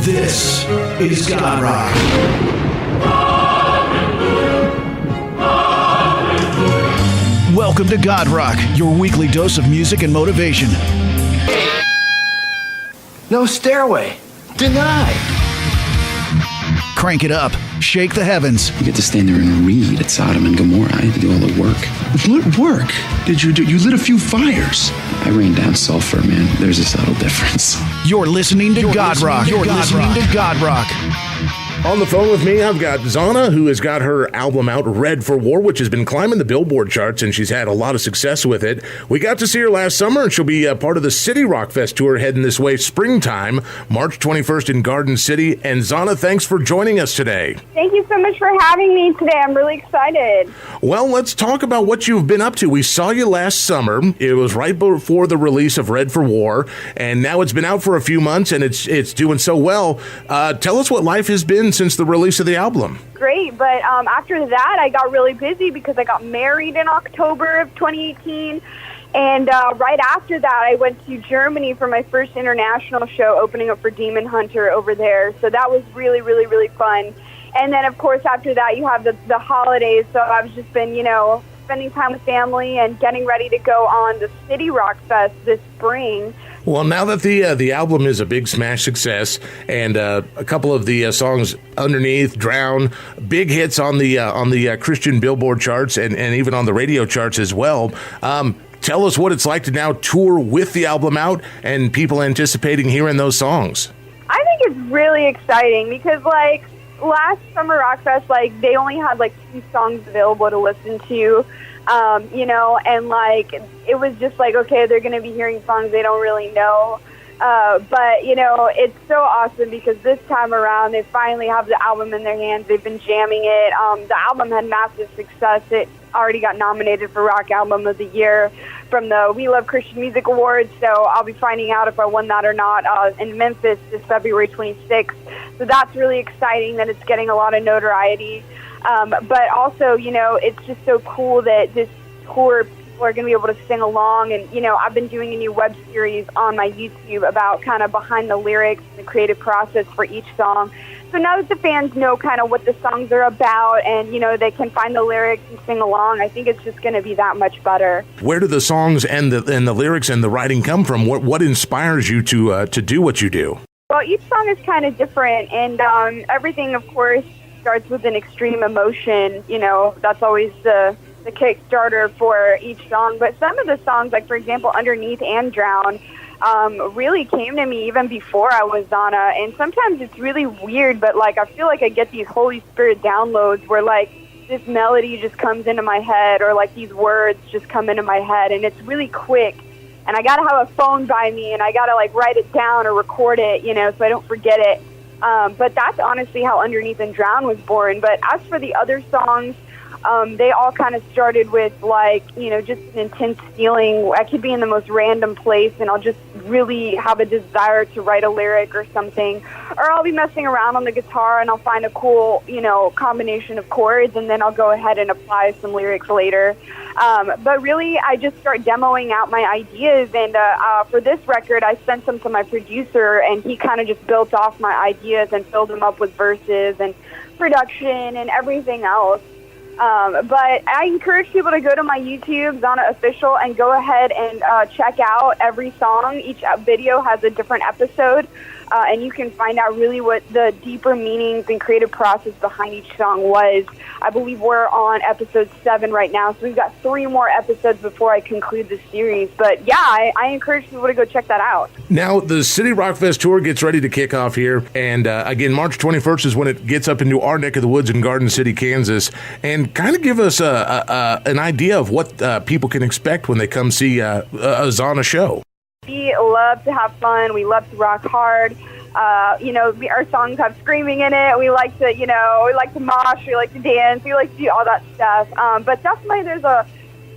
This is God Rock. Welcome to God Rock, your weekly dose of music and motivation. No stairway. Denied. Crank it up. Shake the heavens. You get to stand there and read at Sodom and Gomorrah. I had to do all the work. What work did you do? You lit a few fires. I rained down sulfur, man. There's a subtle difference. You're listening to God Rock. You're listening to God Rock. On the phone with me, I've got Zahna, who has got her album out, Red for War, which has been climbing the Billboard charts, and she's had a lot of success with it. We got to see her last summer, and she'll be part of the City Rockfest Tour heading this way springtime, March 21st in Garden City. And Zahna, thanks for joining us today. Thank you so much for having me today. I'm really excited. Well, let's talk about what you've been up to. We saw you last summer. It was right before the release of Red for War, and now it's been out for a few months, and it's doing so well. Tell us what life has been since the release of the album. Great, but after that, I got really busy because I got married in October of 2018, and right after that, I went to Germany for my first international show, opening up for Demon Hunter over there, so that was really, really, really fun. And then, of course, after that, you have the holidays, so I've just been, spending time with family and getting ready to go on the City Rockfest this spring. Well, now that the album is a big smash success, and a couple of the songs underneath, Drown, big hits on the Christian Billboard charts and even on the radio charts as well. Tell us what it's like to now tour with the album out and people anticipating hearing those songs. I think it's really exciting because, last summer Rockfest, they only had 2 songs available to listen to. And it was just okay, they're going to be hearing songs they don't really know. But it's so awesome because this time around they finally have the album in their hands. They've been jamming it. The album had massive success. It already got nominated for Rock Album of the Year from the We Love Christian Music Awards. So I'll be finding out if I won that or not in Memphis this February 26th. So that's really exciting that it's getting a lot of notoriety. But also, it's just so cool that this tour, people are going to be able to sing along. And, I've been doing a new web series on my YouTube about kind of behind the lyrics and the creative process for each song. So now that the fans know kind of what the songs are about and, they can find the lyrics and sing along, I think it's just going to be that much better. Where do the songs and the lyrics and the writing come from? What inspires you to do what you do? Well, each song is kind of different, and everything, of course, starts with an extreme emotion. That's always the Kickstarter for each song. But some of the songs, for example, Underneath and Drown, really came to me even before I was Zahna. And sometimes it's really weird, but I feel like I get these Holy Spirit downloads where this melody just comes into my head, or these words just come into my head, and it's really quick. And I got to have a phone by me, and I got to write it down or record it, so I don't forget it. But that's honestly how Underneath and Drown was born. But as for the other songs, they all kind of started with just an intense feeling. I could be in the most random place and I'll just really have a desire to write a lyric or something. Or I'll be messing around on the guitar and I'll find a cool, combination of chords, and then I'll go ahead and apply some lyrics later. But really, I just start demoing out my ideas. And for this record, I sent them to my producer, and he kind of just built off my ideas and filled them up with verses and production and everything else. But I encourage people to go to my YouTube, Zahna Official, and go ahead and check out every song. Each video has a different episode, and you can find out really what the deeper meanings and creative process behind each song was. I believe we're on episode 7 right now, so we've got 3 more episodes before I conclude the series. But yeah, I encourage people to go check that out. Now, the City Rockfest Tour gets ready to kick off here, and again, March 21st is when it gets up into our neck of the woods in Garden City, Kansas. And kind of give us an idea of what people can expect when they come see a Zahna show. We love to have fun. We love to rock hard. Our songs have screaming in it. We like to, we like to mosh. We like to dance. We like to do all that stuff. But definitely there's a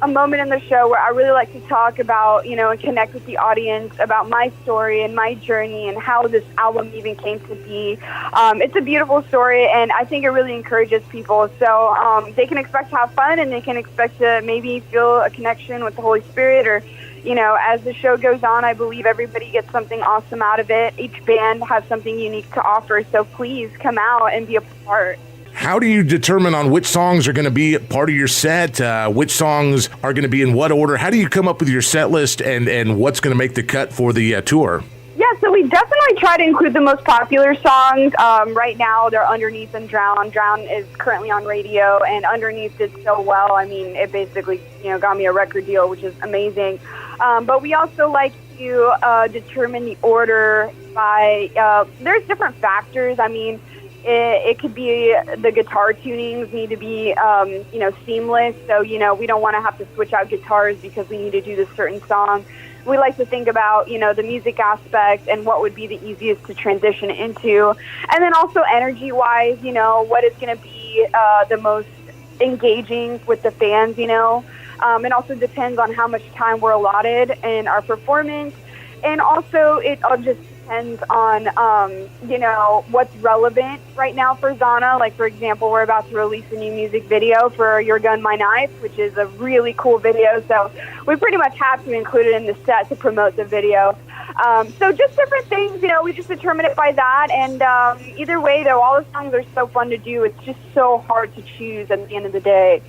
moment in the show where I really like to talk about, and connect with the audience about my story and my journey and how this album even came to be. It's a beautiful story, and I think it really encourages people. So they can expect to have fun, and they can expect to maybe feel a connection with the Holy Spirit, or as the show goes on, I believe everybody gets something awesome out of it. Each band has something unique to offer, so please come out and be a part. How do you determine on which songs are going to be part of your set? Which songs are going to be in what order? How do you come up with your set list and what's going to make the cut for the tour? Yeah, so we definitely try to include the most popular songs. Right now, they're Underneath and Drown. Drown is currently on radio, and Underneath did so well. I mean, it basically, got me a record deal, which is amazing. But we also like to determine the order by, there's different factors. I mean, it could be the guitar tunings need to be, seamless. So, we don't want to have to switch out guitars because we need to do this certain song. We like to think about, the music aspect and what would be the easiest to transition into. And then also energy-wise, what is going to be the most engaging with the fans, It also depends on how much time we're allotted in our performance. And also it all just depends on, what's relevant right now for Zahna. Like, for example, we're about to release a new music video for Your Gun, My Knife, which is a really cool video. So we pretty much have to include it in the set to promote the video. So just different things, we just determine it by that. And either way, though, all the songs are so fun to do. It's just so hard to choose at the end of the day.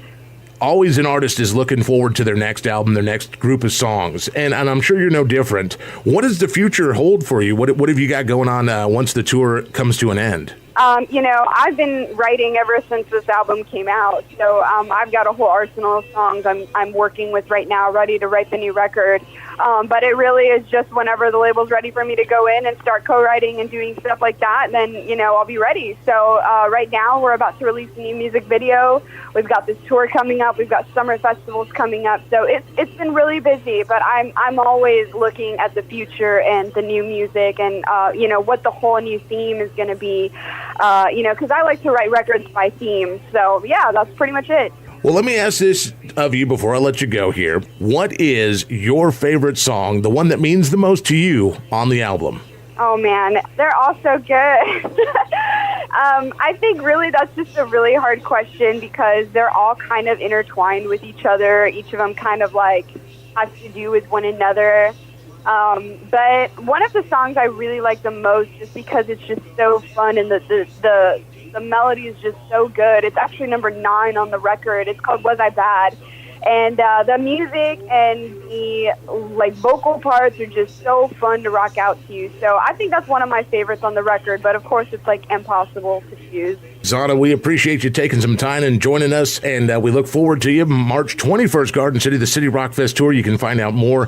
Always an artist is looking forward to their next album, their next group of songs, and I'm sure you're no different. What does the future hold for you? What have you got going on once the tour comes to an end? I've been writing ever since this album came out, so I've got a whole arsenal of songs I'm working with right now, ready to write the new record. But it really is just whenever the label's ready for me to go in and start co-writing and doing stuff like that, then, I'll be ready. So right now we're about to release a new music video. We've got this tour coming up. We've got summer festivals coming up. So it's been really busy, but I'm always looking at the future and the new music and, what the whole new theme is going to be, because I like to write records by theme. So, yeah, that's pretty much it. Well, let me ask this of you before I let you go here. What is your favorite song, the one that means the most to you on the album? Oh, man, they're all so good. I think really that's just a really hard question because they're all kind of intertwined with each other. Each of them kind of has to do with one another. But one of the songs I really like the most just because it's just so fun and the melody is just so good. It's actually number 9 on the record. It's called Was I Bad? And the music and the vocal parts are just so fun to rock out to. So I think that's one of my favorites on the record, but of course it's impossible to choose. Zahna, we appreciate you taking some time and joining us, and we look forward to you March 21st, Garden City, the City Rockfest Tour. You can find out more.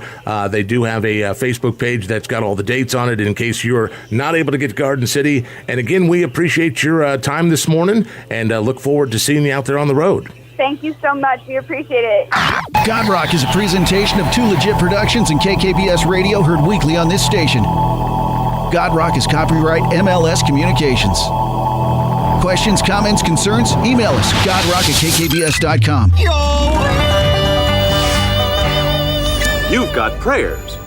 They do have a Facebook page that's got all the dates on it in case you're not able to get to Garden City. And again, we appreciate your time this morning and look forward to seeing you out there on the road. Thank you so much. We appreciate it. God Rock is a presentation of Two Legit Productions and KKBS Radio, heard weekly on this station. God Rock is copyright MLS Communications. Questions, comments, concerns? Email us, godrock@kkbs.com. You've got prayers.